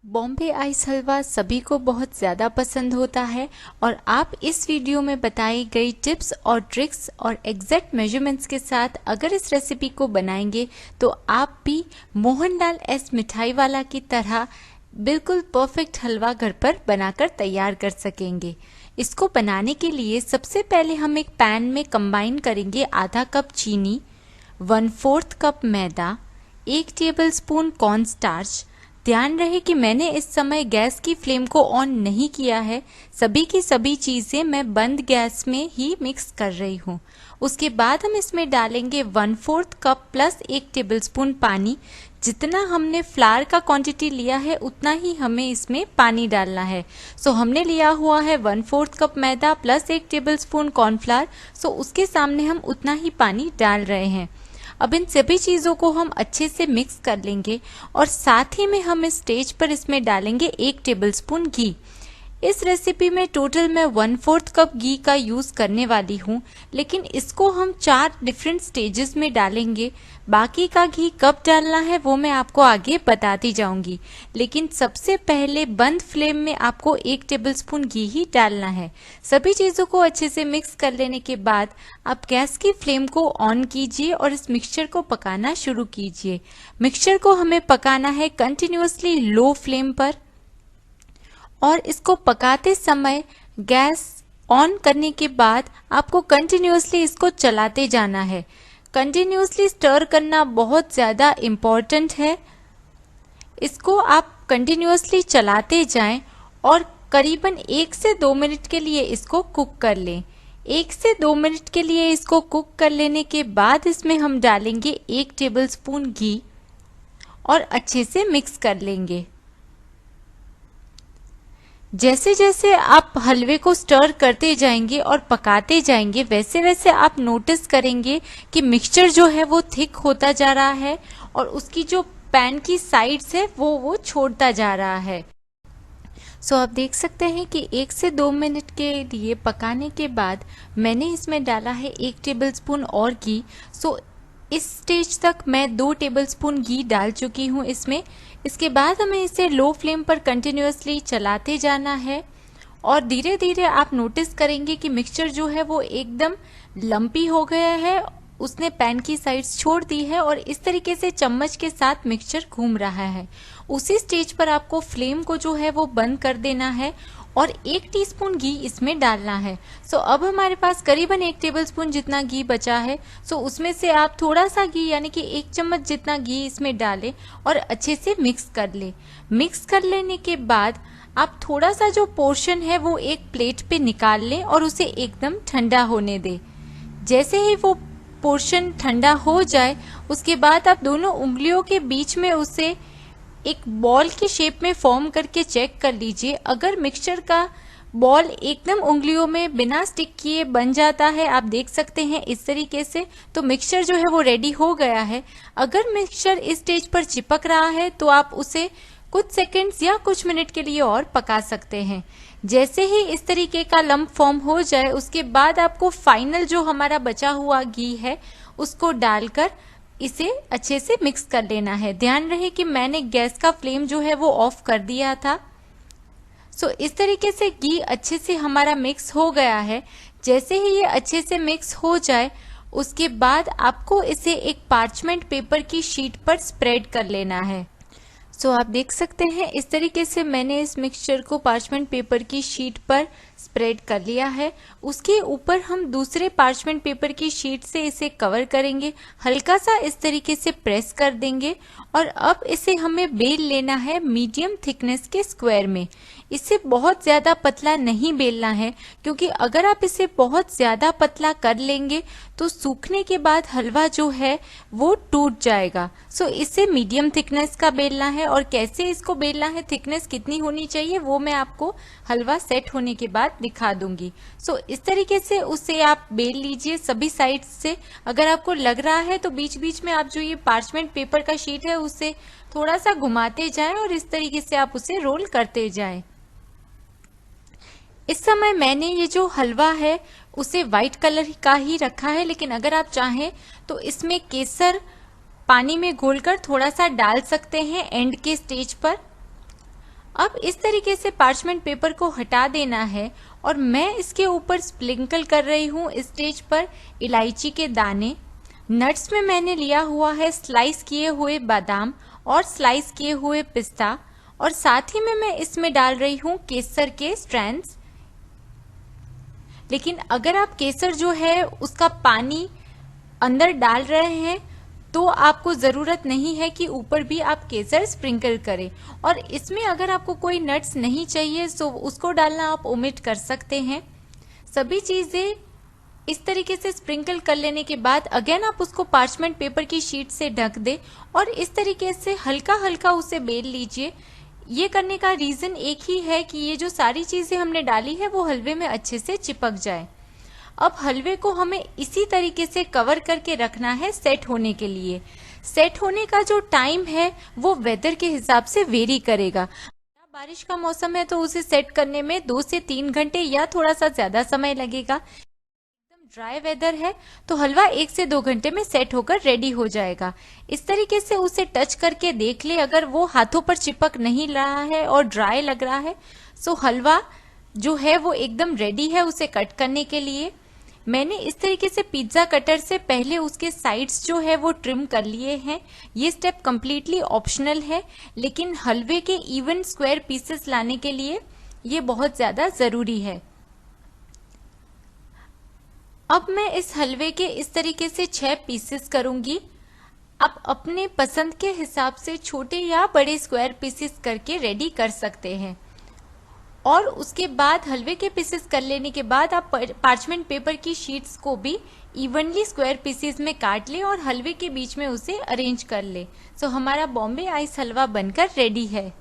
Bombay ice हलवा सभी को बहुत ज़्यादा पसंद होता है और आप इस वीडियो में बताई गई टिप्स और ट्रिक्स और एग्जैक्ट मेजरमेंट्स के साथ अगर इस रेसिपी को बनाएंगे तो आप भी मोहनलाल एस मिठाई वाला की तरह बिल्कुल परफेक्ट हलवा घर पर बनाकर तैयार कर सकेंगे। इसको बनाने के लिए सबसे पहले हम एक पैन में कंबाइन करेंगे आधा कप चीनी, 1/4 कप मैदा, 1 टेबलस्पून कॉर्न स्टार्च। ध्यान रहे कि मैंने इस समय गैस की फ्लेम को ऑन नहीं किया है, सभी की सभी चीज़ें मैं बंद गैस में ही मिक्स कर रही हूँ। उसके बाद हम इसमें डालेंगे 1/4 कप प्लस 1 टेबलस्पून पानी। जितना हमने फ्लावर का क्वांटिटी लिया है उतना ही हमें इसमें पानी डालना है। सो हमने लिया हुआ है 1/4 कप मैदा प्लस 1 टेबलस्पून कॉर्नफ्लावर, सो उसके सामने हम उतना ही पानी डाल रहे हैं। अब इन सभी चीज़ों को हम अच्छे से मिक्स कर लेंगे और साथ ही में हम इस स्टेज पर इसमें डालेंगे 1 टेबलस्पून घी। इस रेसिपी में टोटल मैं 1/4 कप घी का यूज़ करने वाली हूँ, लेकिन इसको हम 4 डिफरेंट स्टेजेस में डालेंगे। बाकी का घी कब डालना है वो मैं आपको आगे बताती जाऊंगी, लेकिन सबसे पहले बंद फ्लेम में आपको 1 टेबलस्पून घी ही डालना है। सभी चीज़ों को अच्छे से मिक्स कर लेने के बाद आप गैस की फ्लेम को ऑन कीजिए और इस मिक्सचर को पकाना शुरू कीजिए। मिक्सचर को हमें पकाना है कंटिन्यूअसली लो फ्लेम पर और इसको पकाते समय गैस ऑन करने के बाद आपको कंटिन्यूअसली इसको चलाते जाना है। कंटिन्यूअसली स्टर करना बहुत ज़्यादा इम्पॉर्टेंट है। इसको आप कंटिन्यूअसली चलाते जाएं और करीबन 1 से 2 मिनट के लिए इसको कुक कर लें। 1 से 2 मिनट के लिए इसको कुक कर लेने के बाद इसमें हम डालेंगे 1 टेबलस्पून घी और अच्छे से मिक्स कर लेंगे। जैसे जैसे आप हलवे को स्टर करते जाएंगे और पकाते जाएंगे वैसे वैसे आप नोटिस करेंगे कि मिक्सचर जो है वो थिक होता जा रहा है और उसकी जो पैन की साइड्स है वो छोड़ता जा रहा है। सो आप देख सकते हैं कि 1 से 2 मिनट के लिए पकाने के बाद मैंने इसमें डाला है 1 टेबलस्पून और घी। सो इस स्टेज तक मैं 2 टेबलस्पून घी डाल चुकी हूँ इसमें। इसके बाद हमें इसे लो फ्लेम पर कंटिन्यूअसली चलाते जाना है और धीरे धीरे आप नोटिस करेंगे कि मिक्सचर जो है वो एकदम लंपी हो गया है, उसने पैन की साइड्स छोड़ दी है और इस तरीके से चम्मच के साथ मिक्सचर घूम रहा है। उसी स्टेज पर आपको फ्लेम को जो है वो बंद कर देना है और 1 टीस्पून घी इसमें डालना है। सो अब हमारे पास करीबन 1 टेबलस्पून जितना घी बचा है। सो उसमें से आप थोड़ा सा घी यानी कि 1 चम्मच जितना घी इसमें डालें और अच्छे से मिक्स कर लें। मिक्स कर लेने के बाद आप थोड़ा सा जो पोर्शन है वो एक प्लेट पे निकाल लें और उसे एकदम ठंडा होने दें। जैसे ही वो पोर्शन ठंडा हो जाए उसके बाद आप दोनों उंगलियों के बीच में उसे एक बॉल की शेप में फॉर्म करके चेक कर लीजिए। अगर मिक्सचर का बॉल एकदम उंगलियों में बिना स्टिक किए बन जाता है, आप देख सकते हैं इस तरीके से, तो मिक्सचर जो है वो रेडी हो गया है। अगर मिक्सचर इस स्टेज पर चिपक रहा है तो आप उसे कुछ सेकंड्स या कुछ मिनट के लिए और पका सकते हैं। जैसे ही इस तरीके का लंप फॉर्म हो जाए उसके बाद आपको फाइनल जो हमारा बचा हुआ घी है उसको डालकर इसे अच्छे से मिक्स कर लेना है। ध्यान रहे कि मैंने गैस का फ्लेम जो है वो ऑफ कर दिया था। सो इस तरीके से घी अच्छे से हमारा मिक्स हो गया है। जैसे ही ये अच्छे से मिक्स हो जाए उसके बाद आपको इसे एक पार्चमेंट पेपर की शीट पर स्प्रेड कर लेना है। सो आप देख सकते हैं इस तरीके से मैंने इस मिक्सचर को पार्चमेंट पेपर की शीट पर स्प्रेड कर लिया है। उसके ऊपर हम दूसरे पार्चमेंट पेपर की शीट से इसे कवर करेंगे, हल्का सा इस तरीके से प्रेस कर देंगे और अब इसे हमें बेल लेना है मीडियम थिकनेस के स्क्वायर में। इसे बहुत ज़्यादा पतला नहीं बेलना है क्योंकि अगर आप इसे बहुत ज़्यादा पतला कर लेंगे तो सूखने के बाद हलवा जो है वो टूट जाएगा। सो इसे मीडियम थिकनेस का बेलना है और कैसे इसको बेलना है, थिकनेस कितनी होनी चाहिए वो मैं आपको हलवा सेट होने के बाद दिखा दूंगी। सो इस तरीके से उसे आप बेल लीजिए सभी साइड से। अगर आपको लग रहा है तो बीच बीच में आप जो ये पार्चमेंट पेपर का शीट है उसे थोड़ा सा घुमाते जाएं और इस तरीके से आप उसे रोल करते जाएं। इस समय मैंने ये जो हलवा है उसे वाइट कलर का ही रखा है, लेकिन अगर आप चाहें तो इसमें केसर पानी में घोलकर थोड़ा सा डाल सकते हैं एंड के स्टेज पर। अब इस तरीके से पार्चमेंट पेपर को हटा देना है और मैं इसके ऊपर स्प्रिंकल कर रही हूँ इस स्टेज पर इलायची के दाने। नट्स में मैंने लिया हुआ है स्लाइस किए हुए बादाम और स्लाइस किए हुए पिस्ता, और साथ ही में मैं इसमें डाल रही हूँ केसर के स्ट्रैंड्स। लेकिन अगर आप केसर जो है उसका पानी अंदर डाल रहे हैं तो आपको जरूरत नहीं है कि ऊपर भी आप केसर स्प्रिंकल करें। और इसमें अगर आपको कोई नट्स नहीं चाहिए तो उसको डालना आप ओमिट कर सकते हैं। सभी चीजें इस तरीके से स्प्रिंकल कर लेने के बाद अगेन आप उसको पार्चमेंट पेपर की शीट से ढक दें और इस तरीके से हल्का हल्का उसे बेल लीजिए। ये करने का रीजन एक ही है कि ये जो सारी चीजें हमने डाली है वो हलवे में अच्छे से चिपक जाए। अब हलवे को हमें इसी तरीके से कवर करके रखना है सेट होने के लिए। सेट होने का जो टाइम है वो वेदर के हिसाब से वेरी करेगा। बारिश का मौसम है तो उसे सेट करने में 2 से 3 घंटे या थोड़ा सा ज्यादा समय लगेगा। एकदम ड्राई वेदर है तो हलवा 1 से 2 घंटे में सेट होकर रेडी हो जाएगा। इस तरीके से उसे टच करके देख ले, अगर वो हाथों पर चिपक नहीं रहा है और ड्राई लग रहा है तो हलवा जो है वो एकदम रेडी है उसे कट करने के लिए। मैंने इस तरीके से पिज्जा कटर से पहले उसके साइड्स जो है वो ट्रिम कर लिए हैं। ये स्टेप कम्प्लीटली ऑप्शनल है, लेकिन हलवे के इवन स्क्वायर पीसेस लाने के लिए ये बहुत ज्यादा जरूरी है। अब मैं इस हलवे के इस तरीके से 6 पीसेस करूंगी। आप अपने पसंद के हिसाब से छोटे या बड़े स्क्वायर पीसेस करके रेडी कर सकते हैं। और उसके बाद हलवे के पीसेस कर लेने के बाद आप पार्चमेंट पेपर की शीट्स को भी इवनली स्क्वायर पीसेस में काट लें और हलवे के बीच में उसे अरेंज कर लें। सो हमारा बॉम्बे आइस हलवा बनकर रेडी है।